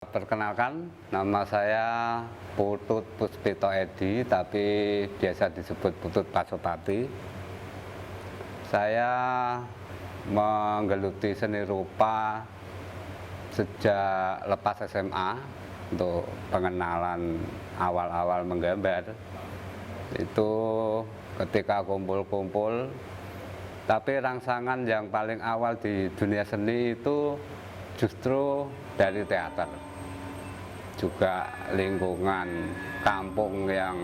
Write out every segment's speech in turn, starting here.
Perkenalkan, nama saya Putut Puspito Edi, tapi biasa disebut Putut Pasopati. Saya menggeluti seni rupa sejak lepas SMA untuk pengenalan awal-awal menggambar. Itu ketika kumpul-kumpul, tapi rangsangan yang paling awal di dunia seni itu justru dari teater. Juga lingkungan kampung yang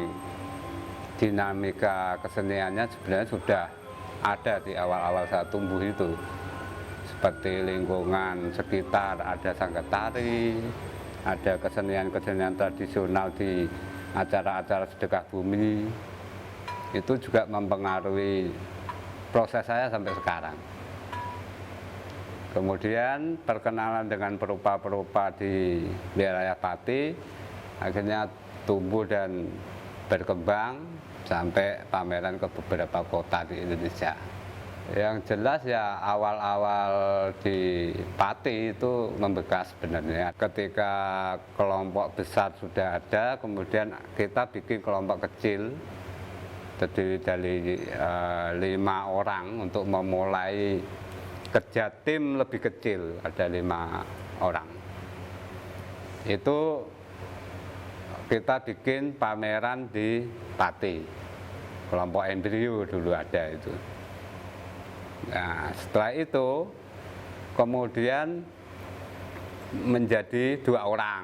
dinamika keseniannya sebenarnya sudah ada di awal-awal saya tumbuh itu. Seperti lingkungan sekitar ada sanggar tari, ada kesenian-kesenian tradisional di acara-acara sedekah bumi. Itu juga mempengaruhi proses saya sampai sekarang. Kemudian perkenalan dengan perupa-perupa di wilayah Pati, akhirnya tumbuh dan berkembang sampai pameran ke beberapa kota di Indonesia. Yang jelas ya awal-awal di Pati itu membekas sebenarnya. Ketika kelompok besar sudah ada, kemudian kita bikin kelompok kecil terdiri dari 5 orang untuk memulai kerja tim lebih kecil, ada 5 orang. Itu kita bikin pameran di Pati, kelompok embrio dulu ada itu. Nah, setelah itu kemudian menjadi 2 orang.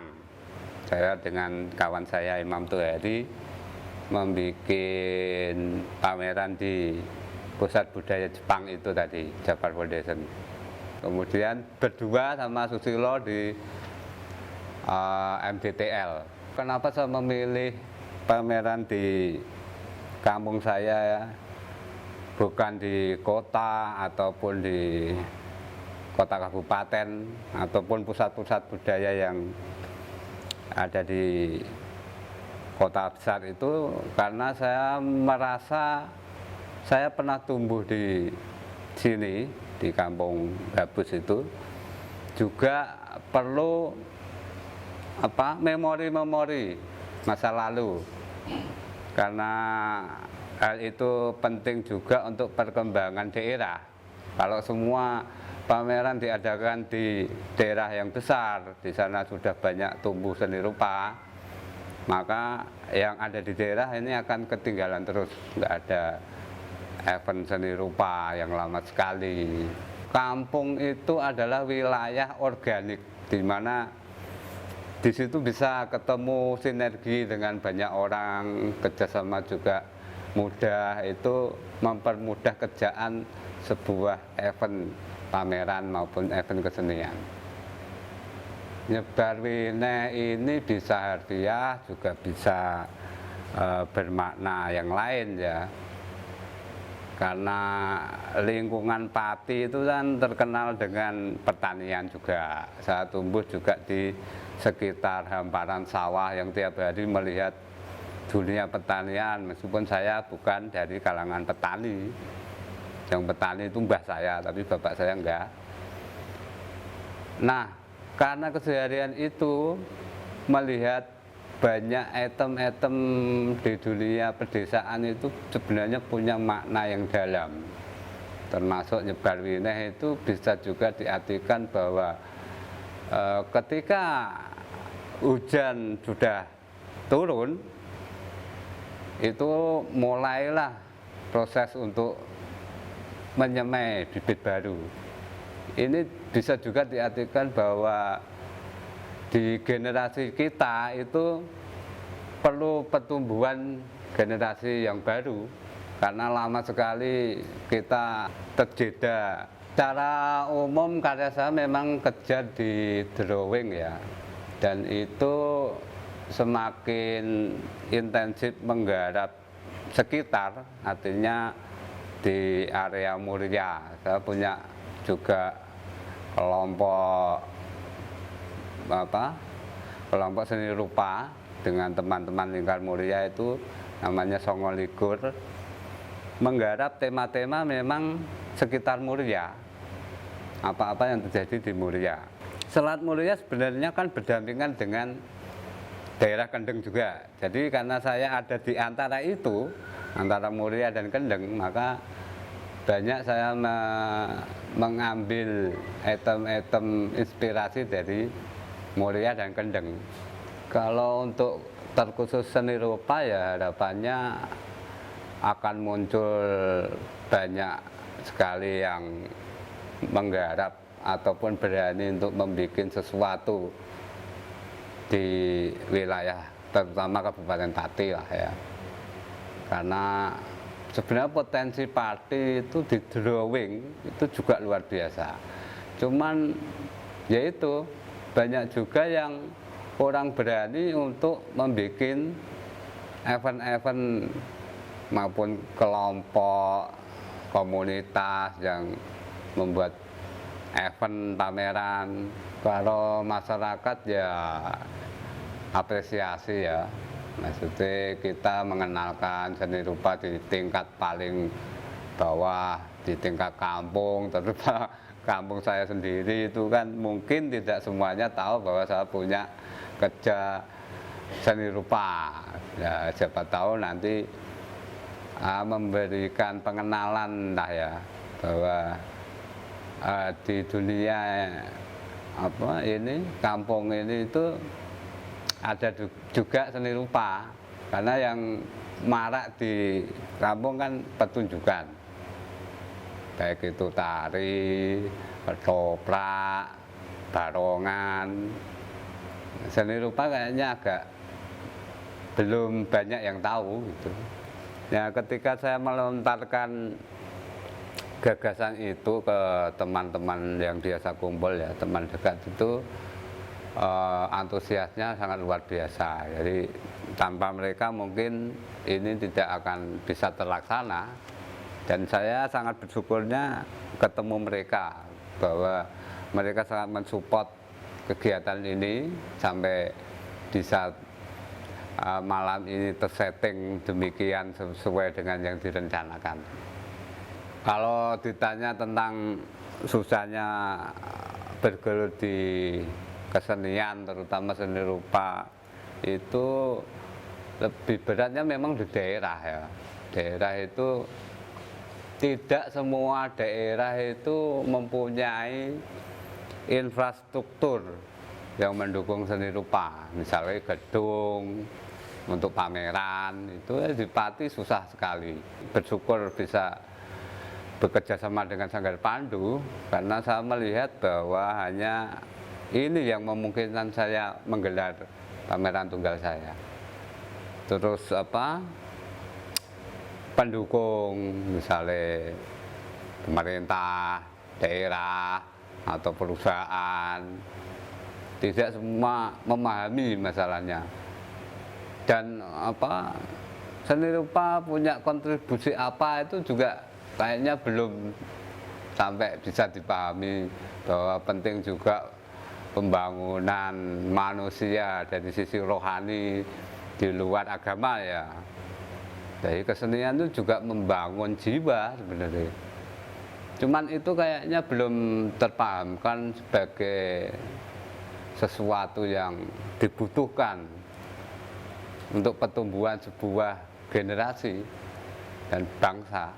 Saya dengan kawan saya Imam Tuhari membuat pameran di Pusat Budaya Jepang itu tadi, Japan Foundation. Kemudian berdua sama Susilo di MDTL. Kenapa saya memilih pameran di kampung saya ya? Bukan di kota ataupun di kota kabupaten ataupun pusat-pusat budaya yang ada di kota besar itu, karena saya merasa saya pernah tumbuh di sini, di kampung Gabus itu, juga perlu memori-memori masa lalu, karena hal itu penting juga untuk perkembangan daerah. Kalau semua pameran diadakan di daerah yang besar, di sana sudah banyak tumbuh seni rupa, maka yang ada di daerah ini akan ketinggalan terus, nggak ada event seni rupa yang lama sekali. Kampung itu adalah wilayah organik, di mana di situ bisa ketemu sinergi dengan banyak orang, kerjasama juga mudah, itu mempermudah kerjaan sebuah event pameran maupun event kesenian. Nyebar wine ini bisa harfiah, juga bisa bermakna yang lain ya. Karena lingkungan Pati itu kan terkenal dengan pertanian juga. Saya tumbuh juga di sekitar hamparan sawah yang tiap hari melihat dunia pertanian, meskipun saya bukan dari kalangan petani. Yang petani itu mbah saya, tapi bapak saya enggak. Nah, karena keseharian itu melihat banyak item-item di dunia pedesaan itu sebenarnya punya makna yang dalam. Termasuk nyebar wineh itu bisa juga diartikan bahwa ketika hujan sudah turun, itu mulailah proses untuk menyemai bibit baru. Ini bisa juga diartikan bahwa di generasi kita itu perlu pertumbuhan generasi yang baru, karena lama sekali kita terjeda. Secara umum karya saya memang kerja di drawing ya, dan itu semakin intensif menggarap sekitar, artinya di area Muria. Saya punya juga kelompok seni rupa dengan teman-teman lingkar Muria, itu namanya Songo Ligur, menggarap tema-tema memang sekitar Muria, apa-apa yang terjadi di Muria. Selat Muria sebenarnya kan berdampingan dengan daerah Kendeng juga. Jadi karena saya ada di antara itu, antara Muria dan Kendeng, maka banyak saya mengambil item-item inspirasi dari Muria dan Kendeng. Kalau untuk terkhusus seni rupa ya harapannya akan muncul banyak sekali yang menggarap ataupun berani untuk membuat sesuatu di wilayah terutama Kabupaten Pati lah ya. Karena sebenarnya potensi Pati itu di drawing itu juga luar biasa. Cuman yaitu banyak juga yang orang berani untuk membuat event-event maupun kelompok komunitas yang membuat event pameran. Kalau masyarakat ya apresiasi ya, maksudnya kita mengenalkan seni rupa di tingkat paling bawah, di tingkat kampung, terutama kampung saya sendiri itu kan mungkin tidak semuanya tahu bahwa saya punya kerja seni rupa. Ya siapa tahu nanti memberikan pengenalan lah ya bahwa di dunia ini kampung ini itu ada juga seni rupa, karena yang marak di kampung kan pertunjukan, baik itu tari, ketoprak, barongan. Seni rupa kayaknya agak belum banyak yang tahu gitu. Ya ketika saya melontarkan gagasan itu ke teman-teman yang biasa kumpul ya, teman dekat itu antusiasnya sangat luar biasa. Jadi tanpa mereka mungkin ini tidak akan bisa terlaksana. Dan saya sangat bersyukurnya ketemu mereka, bahwa mereka sangat mensupport kegiatan ini sampai di saat malam ini tersetting demikian sesuai dengan yang direncanakan. Kalau ditanya tentang susahnya bergelut di kesenian, terutama seni rupa, itu lebih beratnya memang di daerah ya. Daerah itu tidak semua daerah itu mempunyai infrastruktur yang mendukung seni rupa. Misalnya gedung untuk pameran, itu di Pati susah sekali. Bersyukur bisa bekerja sama dengan Sanggar Pandu, karena saya melihat bahwa hanya ini yang memungkinkan saya menggelar pameran tunggal saya. Terus pendukung, misalnya pemerintah, daerah, atau perusahaan, tidak semua memahami masalahnya. Dan seni rupa punya kontribusi apa itu juga kayaknya belum sampai bisa dipahami, bahwa penting juga pembangunan manusia dari sisi rohani di luar agama ya. Jadi kesenian itu juga membangun jiwa sebenarnya. Cuman itu kayaknya belum terpahamkan sebagai sesuatu yang dibutuhkan untuk pertumbuhan sebuah generasi dan bangsa.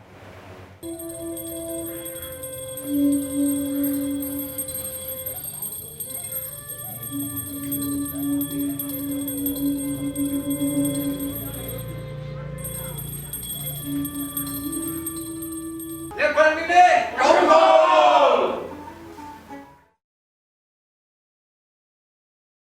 Lihat barang ini, kamu